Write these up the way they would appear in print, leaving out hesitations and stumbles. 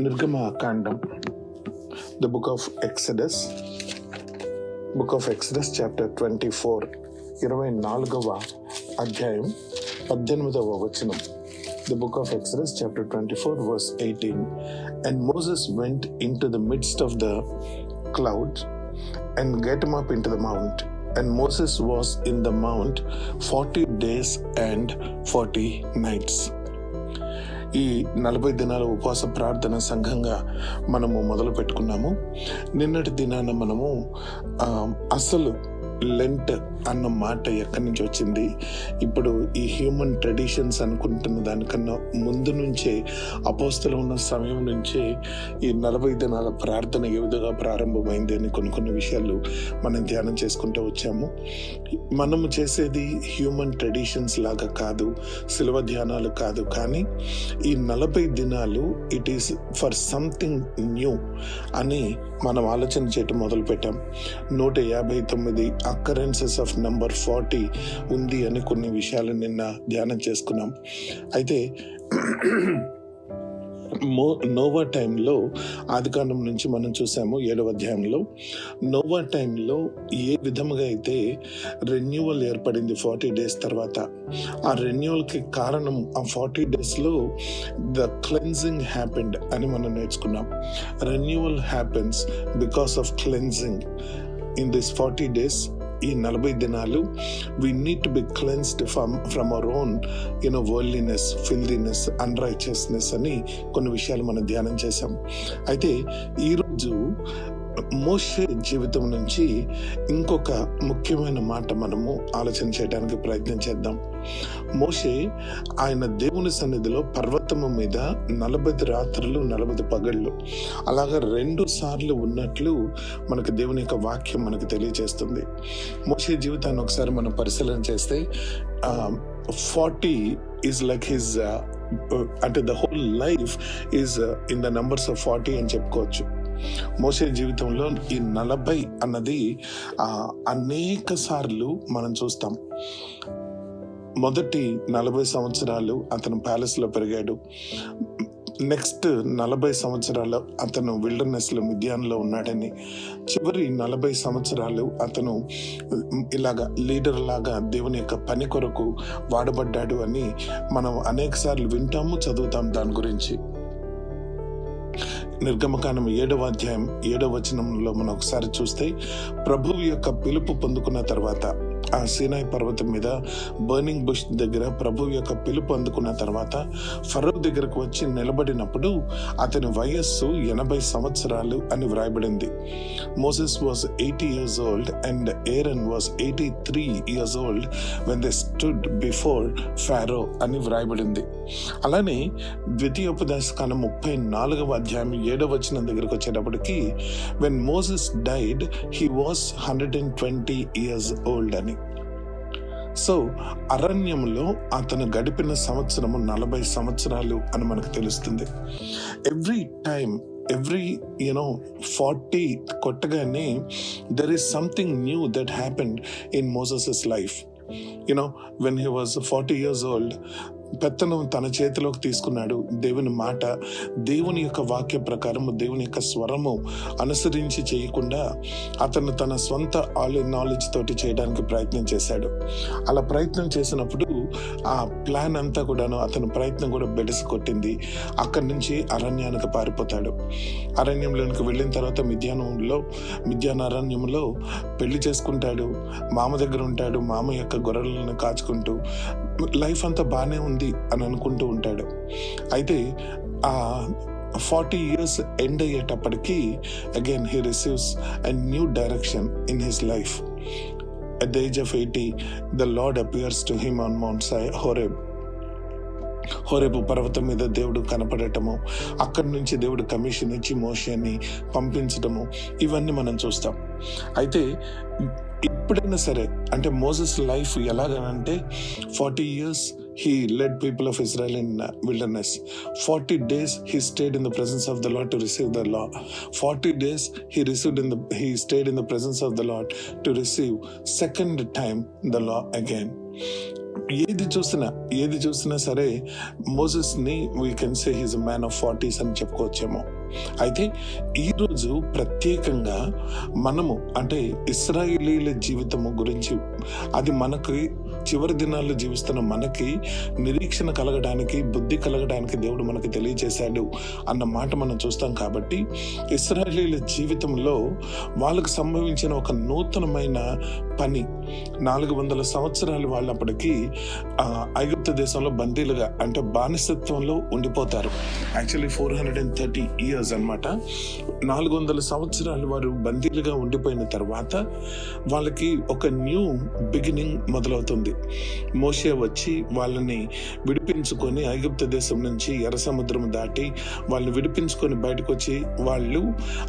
నిర్గమకాండం, the book of Exodus chapter 24, 24వ అధ్యాయం 18వ వచనం. The book of Exodus chapter 24 verse 18. And Moses went into the midst of the cloud and get him up into the mount. And Moses was in the mount 40 days and 40 nights. ఈ 40 దినాల ఉపవాస ప్రార్థన సంఘంగా మనము మొదలు పెట్టుకున్నాము. నిన్నటి దినాన మనము అసలు లెంట్ అన్న మాట ఎక్కడి నుంచి వచ్చింది, ఇప్పుడు ఈ హ్యూమన్ ట్రెడిషన్స్ అనుకుంటున్న దానికన్నా ముందు నుంచే, అపోస్తలు ఉన్న సమయం నుంచే ఈ 40 దినాల ప్రార్థన ఏ విధంగా ప్రారంభమైంది అని కొన్ని విషయాలు మనం ధ్యానం చేసుకుంటూ వచ్చాము. మనము చేసేది హ్యూమన్ ట్రెడిషన్స్ లాగా కాదు, శిలువ ధ్యానాలు కాదు, కానీ ఈ 40 దినాలు it is for something new అని మనం ఆలోచన చేయటం మొదలు పెట్టాం. 159 అకరెన్సెస్ ఆఫ్ నంబర్ 40 ఉంది అని కొన్ని విషయాలు నిన్న ధ్యానం చేసుకున్నాం. అయితే నోవా టైంలో, ఆదికాండం నుంచి మనం చూసాము 7వ అధ్యాయంలో, నోవా టైంలో ఏ విధముగా అయితే రెన్యూవల్ ఏర్పడింది 40 డేస్ తర్వాత, ఆ రెన్యూవల్కి కారణం ఆ 40 డేస్లో ద క్లెన్జింగ్ హ్యాపెండ్ అని మనం నేర్చుకున్నాం. Renewal happens because of cleansing. In this 40 days, ఈ 40 దినాలు we need to be cleansed from our own worldliness, filthiness, unrighteousness అని కొన్ని విషయాలు మనం ధ్యానం చేశాం. అయితే ఈరోజు మోషే జీవితం నుంచి ఇంకొక ముఖ్యమైన మాట మనము ఆలోచన చేయడానికి ప్రయత్నం చేద్దాం. మోషే ఆయన దేవుని సన్నిధిలో పర్వతము మీద 40 రాత్రులు 40 పగళ్ళు అలాగా 2 సార్లు ఉన్నట్లు మనకు దేవుని యొక్క వాక్యం మనకు తెలియజేస్తుంది. మోషే జీవితాన్ని ఒకసారి మనం పరిశీలన చేస్తే 40 is like his అంటే the whole life is in the numbers of 40 అని చెప్పుకోవచ్చు. మోషే జీవితంలో ఈ 40 అన్నది అనేక సార్లు మనం చూస్తాం. మొదటి 40 సంవత్సరాలు అతను ప్యాలెస్ లో పెరిగాడు. నెక్స్ట్ 40 సంవత్సరాలు అతను విల్డర్నెస్ లో, మిద్యాన్లో ఉన్నాడని, చివరి 40 సంవత్సరాలు అతను ఇలాగా లీడర్ లాగా దేవుని యొక్క పని కొరకు వాడబడ్డాడు అని మనం అనేక సార్లు వింటాము, చదువుతాం దాని గురించి. నిర్గమకాండం 7వ అధ్యాయం 7వ వచనంలో మనం ఒకసారి చూస్తే, ప్రభువు యొక్క పిలుపు పొందుకున్న తర్వాత, ఆ సీనాయి పర్వతం మీద బర్నింగ్ బుష్ దగ్గర ప్రభువు యొక్క పిలుపు అందుకున్న తర్వాత ఫరో దగ్గరకు వచ్చి నిలబడినప్పుడు అతని వయస్సు 80 సంవత్సరాలు అని వ్రాయబడింది. Moses was 80 years old and Aaron was 83 years old when they stood before Pharaoh అని వ్రాయబడింది. అలానే ద్వితీయోపదేశకాండం 34వ అధ్యాయం 7వ వచనం దగ్గరకు వచ్చేటప్పటికి, when Moses died he was 120 years old అని. సో అరణ్యంలో అతను గడిపిన సంవత్సరము 40 సంవత్సరాలు అని మనకు తెలుస్తుంది. ఎవ్రీ 40 కొట్టగానే there is something new that happened in Moses' life. When he was 40 years old, పెత్తనం తన చేతిలోకి తీసుకున్నాడు. దేవుని మాట, దేవుని యొక్క వాక్య ప్రకారము, దేవుని యొక్క స్వరము అనుసరించి చేయకుండా అతను తన స్వంత నాలెడ్జ్ తోటి చేయడానికి ప్రయత్నం చేశాడు. అలా ప్రయత్నం చేసినప్పుడు ఆ ప్లాన్ అంతా కూడాను, అతని ప్రయత్నం కూడా బెడిసి కొట్టింది. అక్కడి నుంచి అరణ్యానికి పారిపోతాడు. అరణ్యంలోనికి వెళ్ళిన తర్వాత మిద్యాన అరణ్యంలో పెళ్లి చేసుకుంటాడు. మామ దగ్గర ఉంటాడు. మామ యొక్క గొర్రెలను కాచుకుంటూ లైఫ్ అంతా బాగానే ఉంది అని అనుకుంటూ ఉంటాడు. అయితే ఆ 40 years ఎండ్ అయ్యేటప్పటికీ again he receives a new direction in his life. At the age of 80, the Lord appears to him on Mount Horeb పర్వతం మీద దేవుడు కనపడటము, అక్కడి నుంచి దేవుడు కమిషన్ ఇచ్చి మోషేని పంపించటము, ఇవన్నీ మనం చూస్తాం. అయితే ఎప్పుడైనా సరే, అంటే Moses life ఎలాగనంటే 40 years he led people of Israel in wilderness. 40 days he stayed in the presence of the Lord to receive the law. 40 days he stayed in the presence of the Lord to receive second time the law again. ఏది చూసినా సరే మోసెస్ని we can say he's man of 40s అని చెప్పుకోవచ్చేమో. అయితే ఈరోజు ప్రత్యేకంగా మనము అంటే ఇశ్రాయేలీల జీవితము గురించి, అది మనకి చివరి దినాల్లో జీవిస్తున్న మనకి నిరీక్షణ కలగడానికి, బుద్ధి కలగడానికి దేవుడు మనకి తెలియజేశాడు అన్న మాట మనం చూస్తాం. కాబట్టి ఇశ్రాయేలీల జీవితంలో వాళ్ళకు సంభవించిన ఒక నూతనమైన పని, 400 సంవత్సరాలు వాళ్ళు అప్పటికి ఐగుప్తు దేశంలో బందీలుగా అంటే బానిసత్వంలో ఉండిపోతారు. యాక్చువల్లీ 430 years అన్నమాట. 400 సంవత్సరాలు వారు బందీలుగా ఉండిపోయిన తర్వాత వాళ్ళకి ఒక న్యూ బిగినింగ్ మొదలవుతుంది. మోషే వచ్చి వాళ్ళని విడిపించుకొని ఐగుప్తు దేశం నుంచి ఎర్ర సముద్రం దాటి వాళ్ళని విడిపించుకొని బయటకు వచ్చి వాళ్ళు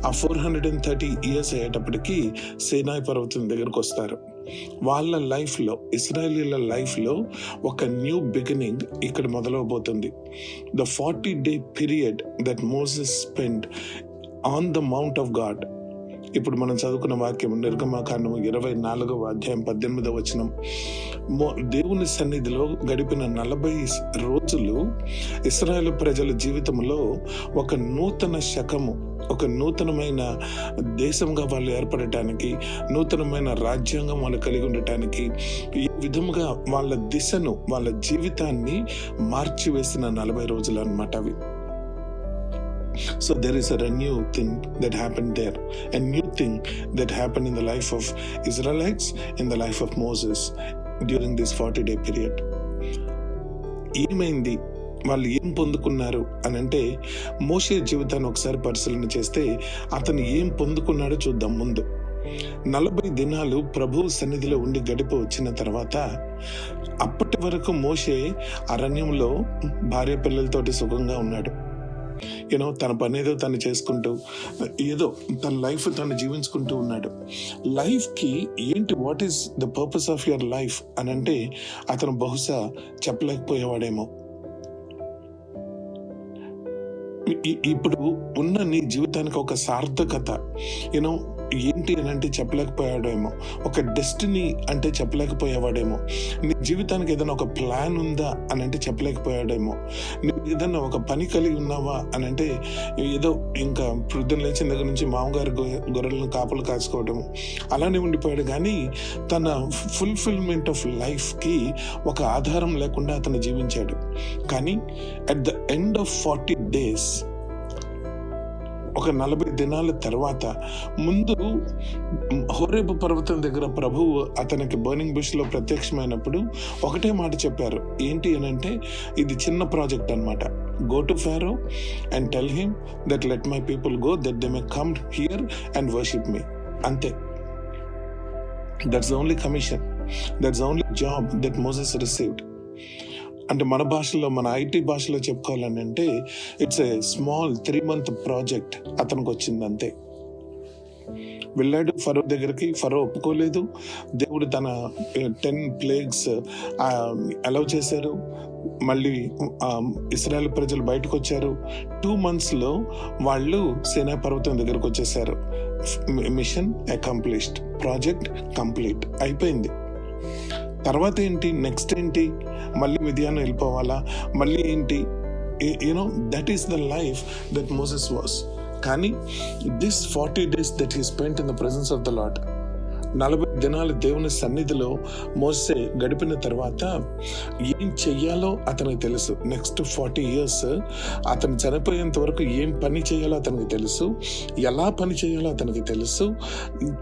ఆ 430 years అయ్యేటప్పటికి సీనాయి పర్వతం దగ్గరకు వస్తారు. వాళ్ళ లైఫ్లో, ఇశ్రాయేలీల లైఫ్లో ఒక న్యూ బిగినింగ్ ఇక్కడ మొదలవబోతుంది. The 40-day period that Moses spend on the mount of God. ఇప్పుడు మనం చదువుకున్న వాక్యం నిర్గమకాండము 24వ అధ్యాయం 18వ వచనం. దేవుని సన్నిధిలో గడిపిన 40 రోజులు ఇశ్రాయేలు ప్రజల జీవితంలో ఒక నూతన శకము, ఒక నూతనమైన దేశంగా వాళ్ళు ఏర్పడటానికి, నూతనమైన రాజ్యాంగం వాళ్ళు కలిగి ఉండటానికి, ఈ విధముగా వాళ్ళ దిశను, వాళ్ళ జీవితాన్ని మార్చివేసిన 40 రోజులు అన్నమాట అవి. So there is a new thing that happened there, a new thing that happened in the life of Israelites, in the life of Moses during this 40-day period. ఏమైంది, వాళ్ళు ఏం పొందుకున్నారు అని అంటే, మోషే జీవితాన్ని ఒకసారి పరిశీలన చేస్తే అతను ఏం పొందుకున్నాడో చూద్దాం. ముందు 40 దినాలు ప్రభు సన్నిధిలో ఉండి గడిపి వచ్చిన తర్వాత, అప్పటి వరకు మోషే అరణ్యంలో భార్య పిల్లలతోటి సుఖంగా ఉన్నాడు. తన పని ఏదో తను చేసుకుంటూ, ఏదో తన లైఫ్ తను జీవించుకుంటూ ఉన్నాడు. లైఫ్కి ఏంటి, what is the purpose of your life అని అంటే అతను బహుశా చెప్పలేకపోయేవాడేమో. ఇప్పుడు ఉన్న నీ జీవితానికి ఒక సార్థకత ఏంటి అని అంటే చెప్పలేకపోయాడేమో. ఒక డెస్టినీ అంటే చెప్పలేకపోయేవాడేమో. నీ జీవితానికి ఏదైనా ఒక ప్లాన్ ఉందా అని అంటే చెప్పలేకపోయాడేమో. నువ్వు ఏదైనా ఒక పని కలిగి ఉన్నావా అని అంటే ఏదో ఇంకా పొద్దున్న లేచిన దగ్గర నుంచి మామగారి గొర్రెలను కాపులు కాచుకోవడము అలానే ఉండిపోయాడు. కానీ తన ఫుల్ఫిల్మెంట్ ఆఫ్ లైఫ్కి ఒక ఆధారం లేకుండా అతను జీవించాడు. కానీ at the end of 40 days, ఒక 40 దినాల తర్వాత, ముందు హోరేబు పర్వతం దగ్గర ప్రభువు అతనికి బర్నింగ్ బుష్ లో ప్రత్యక్షమైనప్పుడు ఒకటే మాట చెప్పారు. ఏంటి అని అంటే, ఇది చిన్న ప్రాజెక్ట్ అన్నమాట. Go to Pharaoh and tell him that let my people go that they may come here and worship me. అంతే. That's the only commission, that's the only job that Moses received. అంటే మన భాషలో, మన IT భాషలో చెప్పుకోవాలని అంటే it's a small 3-month project అతనికి వచ్చింది. అంతే. వెళ్ళాడు ఫరో దగ్గరికి, ఫరో ఒప్పుకోలేదు. దేవుడు తన 10 plagues అలౌ చేశారు. మళ్ళీ ఇశ్రాయేల్ ప్రజలు బయటకు వచ్చారు. 2 monthsలో వాళ్ళు సీనాయి పర్వతం దగ్గరకు వచ్చేసారు. మిషన్ అకంప్లిష్డ్, ప్రాజెక్ట్ కంప్లీట్ అయిపోయింది. తర్వాత ఏంటి, నెక్స్ట్ ఏంటి, మళ్ళీ మిదియాను వెళ్ళిపోవాలా, మళ్ళీ ఏంటి, that is the life that Moses was. కానీ this 40 days that he spent in the presence of the Lord, 40 దినాలు దేవుని సన్నిధిలో మోసే గడిపిన తర్వాత ఏం చెయ్యాలో అతనికి తెలుసు. నెక్స్ట్ 40 years అతను చనిపోయేంత వరకు ఏం పని చేయాలో అతనికి తెలుసు, ఎలా పని చేయాలో అతనికి తెలుసు.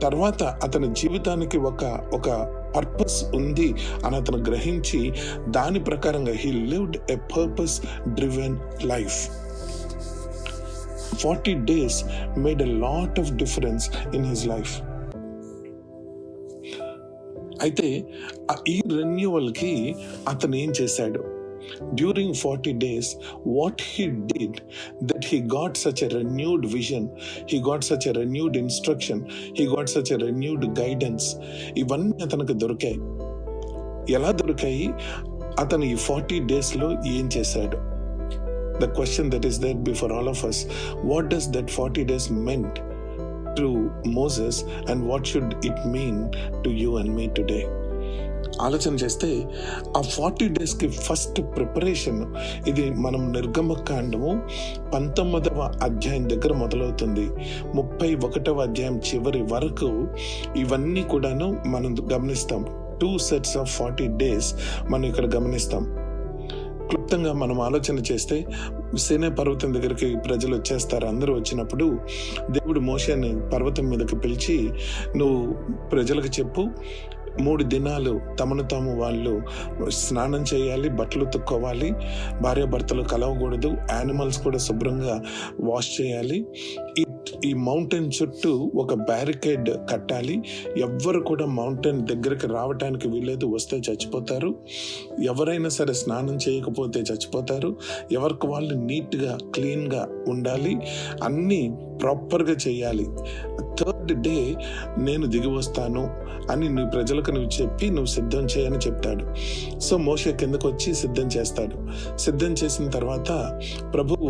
తర్వాత అతని జీవితానికి ఒక పర్పస్ ఉంది అని అతను గ్రహించి దాని ప్రకారంగా he lived a purpose driven life. 40 days made a lot of difference in his life. అయితే ఈ రెన్యూవల్కి అతను ఏం చేశాడు? During 40 days, what he did, that he got such a renewed vision, he got such a renewed instruction, he got such a renewed guidance. ఇవన్నీ అతనికి దొరికాయి. ఎలా దొరికాయి? అతను ఈ 40 daysలో ఏం చేశాడు? The question that is there before all of us, what does that 40 days meant to Moses and what should it mean to you and me today? ఆలోచన చేస్తే ఆ 40 డేస్కి ఫస్ట్ ప్రిపరేషన్ ఇది మనం నిర్గమకాండము 19వ అధ్యాయం దగ్గర మొదలవుతుంది. 31వ అధ్యాయం చివరి వరకు ఇవన్నీ కూడాను మనం గమనిస్తాం. 2 sets of 40 days మనం ఇక్కడ గమనిస్తాం. క్లుప్తంగా మనం ఆలోచన చేస్తే సీనాయి పర్వతం దగ్గరికి ప్రజలు వచ్చేస్తారు. అందరూ వచ్చినప్పుడు దేవుడు మోషేని పర్వతం మీదకి పిలిచి, నువ్వు ప్రజలకు చెప్పు, 3 దినాలు తమను తాము వాళ్ళు స్నానం చేయాలి, బట్టలు ఉతుక్కోవాలి, భార్యాభర్తలు కలవకూడదు, యానిమల్స్ కూడా శుభ్రంగా వాష్ చేయాలి, ఈ మౌంటైన్ చుట్టూ ఒక బ్యారికేడ్ కట్టాలి, ఎవ్వరు కూడా మౌంటైన్ దగ్గరికి రావటానికి వీలేదు, వస్తే చచ్చిపోతారు, ఎవరైనా సరే స్నానం చేయకపోతే చచ్చిపోతారు, ఎవరికి వాళ్ళు నీట్గా క్లీన్గా ఉండాలి, అన్నీ ప్రాపర్గా చేయాలి. 3rd డే నేను దిగి వస్తాను అని నీ ప్రజలకు నువ్వు చెప్పి నువ్వు సిద్ధం చేయని చెప్తాడు. సో మోషే కిందకు వచ్చి సిద్ధం చేస్తాడు. సిద్ధం చేసిన తర్వాత ప్రభువు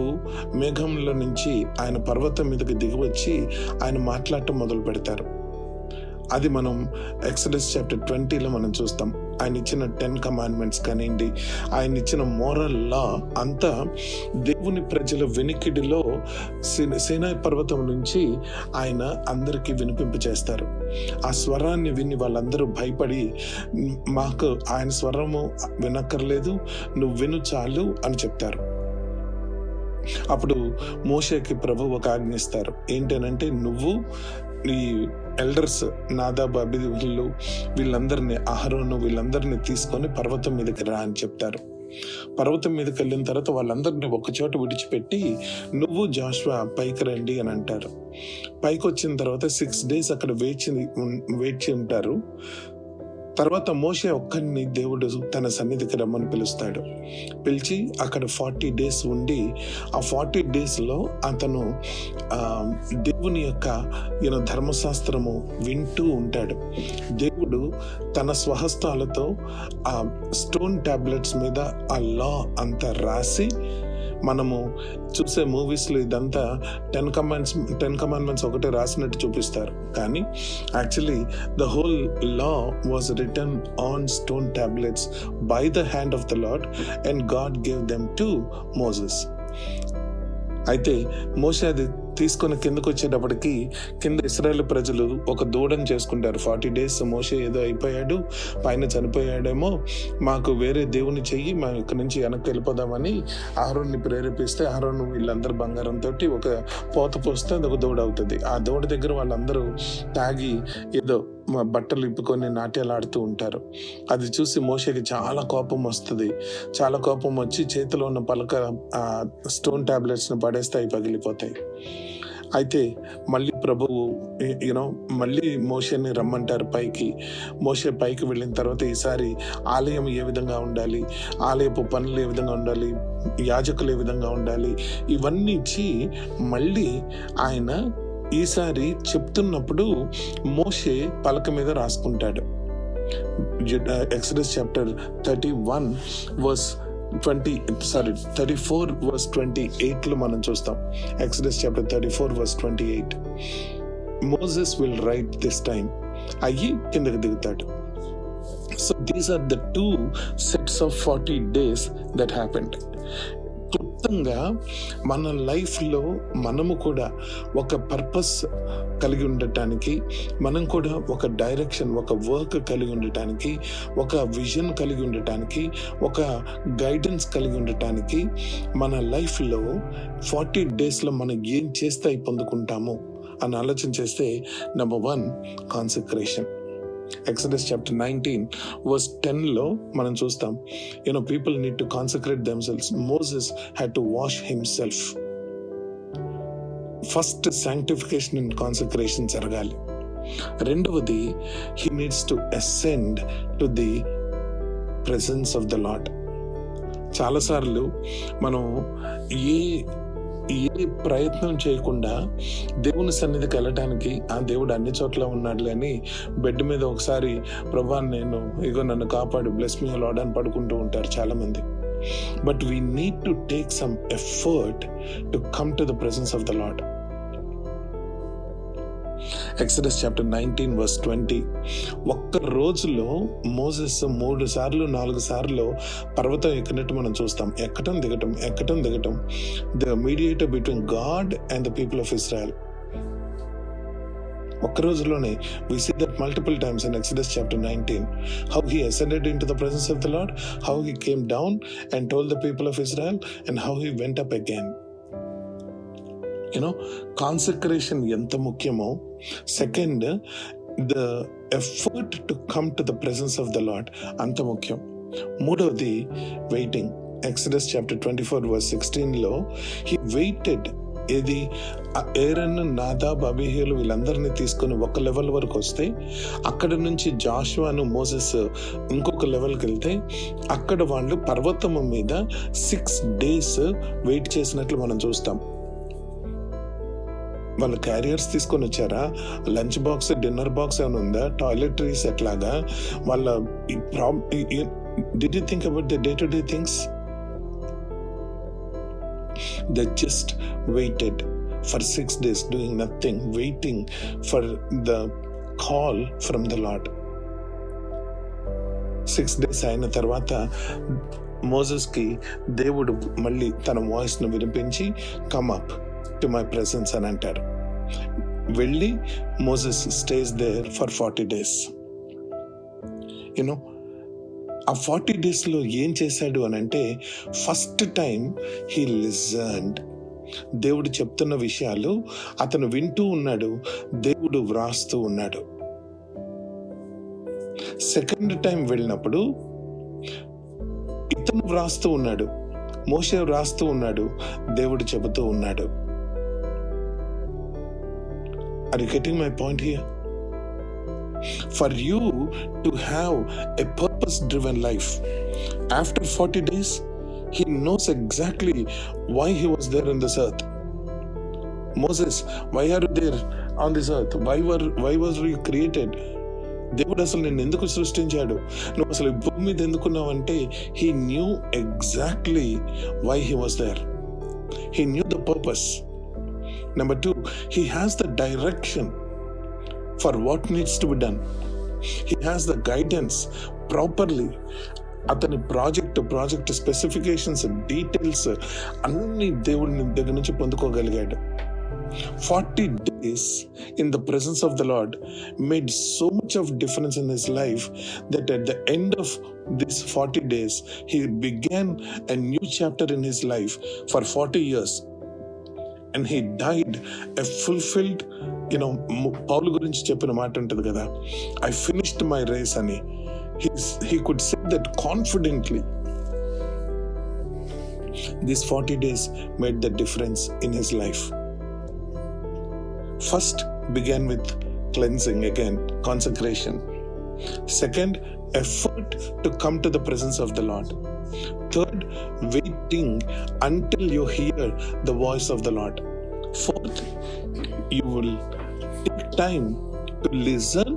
మేఘంలో నుంచి ఆయన పర్వతం మీదకి దిగి వచ్చి ఆయన మాట్లాడటం మొదలు పెడతారు. అది మనం ఎక్సడస్ చాప్టర్ 20లో మనం చూస్తాం. ఆయన ఇచ్చిన 10 కమాండ్మెంట్స్ కానివ్వండి, ఆయన ఇచ్చిన మోరల్ లా అంతా దేవుని ప్రజల వెనికిడిలో సీనాయి పర్వతం నుంచి ఆయన అందరికీ వినిపింప చేస్తారు. ఆ స్వరాన్ని విని వాళ్ళందరూ భయపడి, మాకు ఆయన స్వరము వినక్కర్లేదు, నువ్వు విను చాలు అని చెప్తారు. అప్పుడు మోషేకి ప్రభు ఒక ఆజ్ఞ ఇస్తారు. ఏంటనంటే, నువ్వు ఈ ఎల్డర్స్ నాదాబ్, అబీహు వీళ్ళందరినీ, అహరోను వీళ్ళందరినీ తీసుకొని పర్వతం మీదకి రా అని చెప్తారు. పర్వతం మీదకి వెళ్ళిన తర్వాత వాళ్ళందరినీ ఒక చోట విడిచిపెట్టి నువ్వు జాషువా పైకి రండి అని అంటారు. పైకి వచ్చిన తర్వాత 6 days అక్కడ వేచి ఉంటారు. తర్వాత మోషే ఒక్కడిని దేవుడు తన సన్నిధికి రమ్మని పిలుస్తాడు. పిలిచి అక్కడ 40 days ఉండి, ఆ 40 daysలో అతను దేవుని యొక్క ధర్మశాస్త్రము వింటూ ఉంటాడు. దేవుడు తన స్వహస్తాలతో ఆ స్టోన్ టాబ్లెట్స్ మీద ఆ లా అంతా రాసి, మనము చూసే మూవీస్లో ఇదంతా 10 కమాండ్మెంట్స్ ఒకటే రాసినట్టు చూపిస్తారు. కానీ actually the whole law was written on stone tablets by the hand of the Lord and God gave them to Moses. అయితే మోషే అది తీసుకొని కిందకు వచ్చేటప్పటికి కింద ఇశ్రాయేలు ప్రజలు ఒక దూడను చేసుకుంటారు. 40 days మోషే ఏదో అయిపోయాడు, పైన చనిపోయాడేమో, మాకు వేరే దేవుని చెయ్యి, మేము ఇక్కడి నుంచి వెనక్కి వెళ్ళిపోదామని అహరోన్ని ప్రేరేపిస్తే, అహరోను వీళ్ళందరూ బంగారంతో ఒక పోత పోస్తే అది ఒక దూడ అవుతుంది. ఆ దూడ దగ్గర వాళ్ళందరూ తాగి ఏదో బట్టలు ఇప్పుకొని నాట్యాలు ఆడుతూ ఉంటారు. అది చూసి మోషేకి చాలా కోపం వస్తుంది. చాలా కోపం వచ్చి చేతిలో ఉన్న స్టోన్ టాబ్లెట్స్ని పడేస్తాయి, పగిలిపోతాయి. అయితే మళ్ళీ ప్రభువు మళ్ళీ మోషేని రమ్మంటారు పైకి. మోషే పైకి వెళ్ళిన తర్వాత ఈసారి ఆలయం ఏ విధంగా ఉండాలి, ఆలయపు పనులు ఏ విధంగా ఉండాలి, యాజకులు ఏ విధంగా ఉండాలి, ఇవన్నీ ఇచ్చి మళ్ళీ ఆయన ఈసారి చెప్తున్నప్పుడు మోషే పలక మీద రాసుకుంటాడు. ఎక్సడస్ చాప్టర్ 34:28లో మనం చూస్తాం. Exodus chapter 34:28 Moses will write this time అయ్యి కిందకి దిగుతాడు. So these are the 2 sets of 40 days that happened. క్లుప్తంగా మన లైఫ్లో మనము కూడా ఒక పర్పస్ కలిగి ఉండటానికి, మనం కూడా ఒక డైరెక్షన్, ఒక వర్క్ కలిగి ఉండటానికి, ఒక విజన్ కలిగి ఉండటానికి, ఒక గైడెన్స్ కలిగి ఉండటానికి మన లైఫ్లో 40 daysలో మనం ఏం చేస్తే అవి పొందుకుంటాము అని ఆలోచన చేస్తే, నెంబర్ 1 కాన్సక్రేషన్. ఎక్సడస్ చాప్టర్ 19:10లో మనం చూస్తాం, people need to consecrate themselves. Moses had to wash himself. First sanctification and consecration జరగాలి. రెండవది, he needs to ascend to the presence of the lord. చాలాసార్లు మనం ఏ ప్రయత్నం చేయకుండా దేవుని సన్నిధికి వెళ్ళటానికి, ఆ దేవుడు అన్ని చోట్ల ఉన్నాడులే అని బెడ్ మీద ఒకసారి, ప్రభా నన్ను కాపాడు, బ్లెస్ మీ లార్డ్ అని పడుకుంటూ ఉంటారు చాలా మంది. But we need to take some effort to come to the presence of the lord. Exodus chapter 19:20. ఒక్క రోజులో మోసెస్ 3 సార్లు 4 సార్లు పర్వతం ఎక్కినట్టు మనం చూస్తాం. ఎక్కటం దిగటం. The mediator between God and the people of Israel. ఒక్క రోజులోనే we see that multiple times in Exodus chapter 19, how he ascended into the presence of the Lord, how he came down and told the people of Israel, and how he went up again. Consecration ఎంత ముఖ్యమో, second the effort to come to the presence of the lord అంత ముఖ్యం. మూడవది waiting. Exodus chapter 24:16 he waited. ఏది Aaron, నాదాబ్, అబీహూలు వీళ్ళందరినీ తీసుకొని ఒక level వరకు వస్తే, అక్కడ నుంచి జాషువాను, మోసెస్ ఇంకొక లెవెల్కి వెళ్తే, అక్కడ వాళ్ళు పర్వతము మీద 6 days వెయిట్ చేసినట్లు మనం చూస్తాం. వాళ్ళ క్యారియర్స్ తీసుకొని వచ్చారా? లంచ్ బాక్స్, డిన్నర్ బాక్స్ ఏమైనా ఉందా? టాయిలెటరీస్ ఎట్లాగా? వాళ్ళ did you think about the day to day things? They just waited for 6 days doing nothing, waiting for the call from the Lord. 6 days అయిన తర్వాత మోసెస్కి దేవుడు మళ్ళీ తన వాయిస్ను వినిపించి come up to my presence అని అంటారు. వెళ్ళి Moses stays there for 40 days. ఆ 40 days ఏం చేశాడు అని అంటే, ఫస్ట్ టైం హీ లిజన్డ్. దేవుడు చెప్తున్న విషయాలు అతను వింటూ ఉన్నాడు, దేవుడు వ్రాస్తూ ఉన్నాడు. సెకండ్ టైం వెళ్ళినప్పుడు ఇతను వ్రాస్తూ ఉన్నాడు, మోషే వ్రాస్తూ ఉన్నాడు, దేవుడు చెబుతూ ఉన్నాడు. Are you getting my point here? For you to have a purpose-driven life, after 40 days, he knows exactly why he was there on this earth. Moses, why are you there on this earth? Why was you created? దేవుడు అసలు నేను ఎందుకు సృష్టించాడు, నువ్వు అసలు భూమి మీద ఎందుకున్నావంటే, he knew exactly why he was there. He knew the purpose. Number 2, he has the direction for what needs to be done. He has the guidance properly. అతని ప్రాజెక్ట్ స్పెసిఫికేషన్స్, డీటెయిల్స్ అన్ని దేవుడి దగ్గర నుంచి పొందుకోగలిగాడు. 40 days in the presence of the Lord made so much of difference in his life that at the end of these 40 days he began a new chapter in his life for 40 years. And he died a fulfilled, పౌలు గురించి చెప్పిన మాట ఉంటుంది కదా, I finished my race అని. He could say that confidently. These 40 days made the difference in his life. First began with cleansing, again consecration. Second, effort to come to the presence of the Lord. Third, waiting until you hear the voice of the Lord. Fourth, you will take time to listen,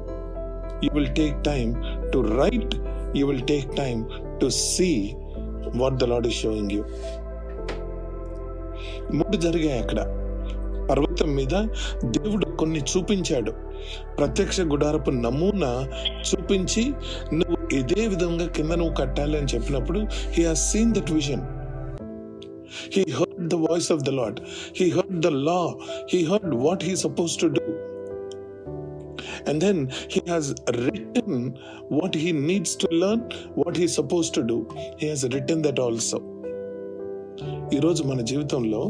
you will take time to write, you will take time to see what the Lord is showing you. 3 జరిగాయి అక్కడ. పర్వతం మీద దేవుడు కొన్ని చూపించాడు, ప్రత్యక్ష గుడారపు నమూనా చూపించి, నువ్వు ఇదే విధంగా కింద నువ్వు కట్టాలి అని చెప్పినప్పుడు he has seen that vision. He heard the voice of the Lord. He heard the law. He heard what he is supposed to do. And then he has written what he needs to learn, what he is supposed to do. He has written that also. ఈరోజు మన జీవితంలో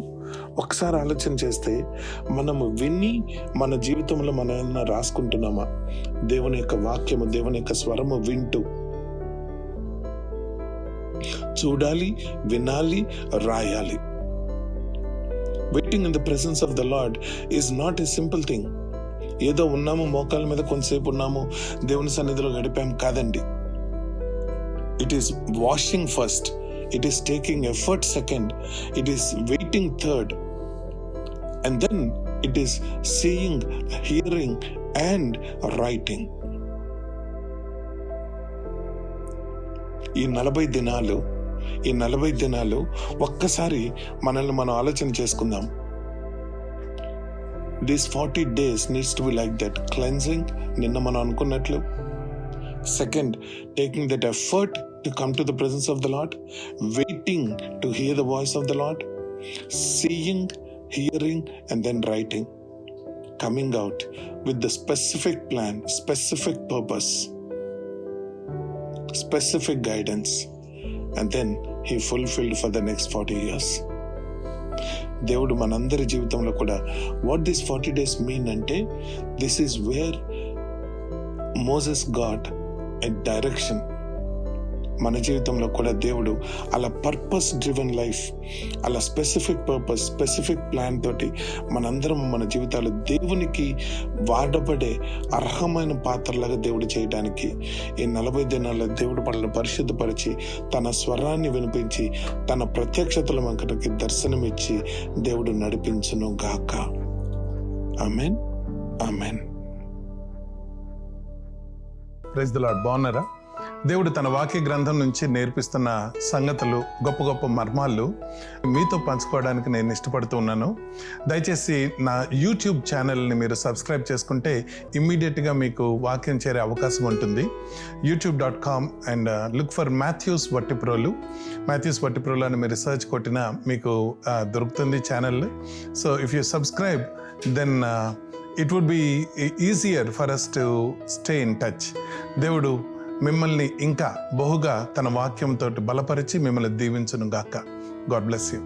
ఒకసారి ఆలోచన చేస్తే, మనము విని మన జీవితంలో మనం రాసుకుంటున్నామా? దేవుని యొక్క వాక్యము, దేవుని యొక్క స్వరము వింటూ చూడాలి, వినాలి, రాయాలి. Waiting in the presence of the Lord is not a simple thing. ఏదో ఉన్నాము, మోకాల మీద కొంతసేపు ఉన్నాము, దేవుని సన్నిధిలో గడిపాం కాదండి. It is washing first. It is taking effort second. It is waiting third. And then it is seeing, hearing and writing. ఈ 40 దినాలు ఒక్కసారి మనల్ని మనం ఆలోచన చేసుకుందాం. These 40 days needs to be like that. Cleansing, నిన్న మనం అనుకున్నట్లు. Second, taking that effort to come to the presence of the Lord, waiting to hear the voice of the Lord, seeing, hearing, and then writing, coming out with the specific plan, specific purpose, specific guidance, and then he fulfilled for the next 40 years. దేవుడు మనందరి జీవితంలో కూడా what this 40 days mean అంటే, this is where Moses got a direction. మన జీవితంలో కూడా దేవుడు అలా పర్పస్ డ్రివెన్ లైఫ్, అలా స్పెసిఫిక్ పర్పస్, స్పెసిఫిక్ ప్లాన్ తోటి మనందరం మన జీవితాలు దేవునికి వాడబడే అర్హమైన పాత్రలాగా దేవుడు చేయడానికి ఈ 40 దినాల్లో దేవుడు మనల్ని పరిశుద్ధపరిచి తన స్వరాన్ని వినిపించి తన ప్రత్యక్షతల మనకి దర్శనమిచ్చి దేవుడు నడిపించును గాక. Amen, amen. Praise the Lord. బాగున్నారా? దేవుడు తన వాక్య గ్రంథం నుంచి నేర్పిస్తున్న సంగతులు, గొప్ప గొప్ప మర్మాలు మీతో పంచుకోవడానికి నేను ఇష్టపడుతూ ఉన్నాను. దయచేసి నా యూట్యూబ్ ఛానల్ని మీరు సబ్స్క్రైబ్ చేసుకుంటే ఇమ్మీడియట్గా మీకు వాక్యం చేరే అవకాశం ఉంటుంది. youtube.com and look for Mathews Vattiprolu. Mathews Vattiprolu అని మీరు సెర్చ్ కొట్టినా మీకు దొరుకుతుంది channel. So if you subscribe then it would be easier for us to stay in touch. దేవుడు మిమ్మల్ని ఇంకా బహుగా తన వాక్యంతో బలపరిచి మిమ్మల్ని దీవించును గాక. God bless you.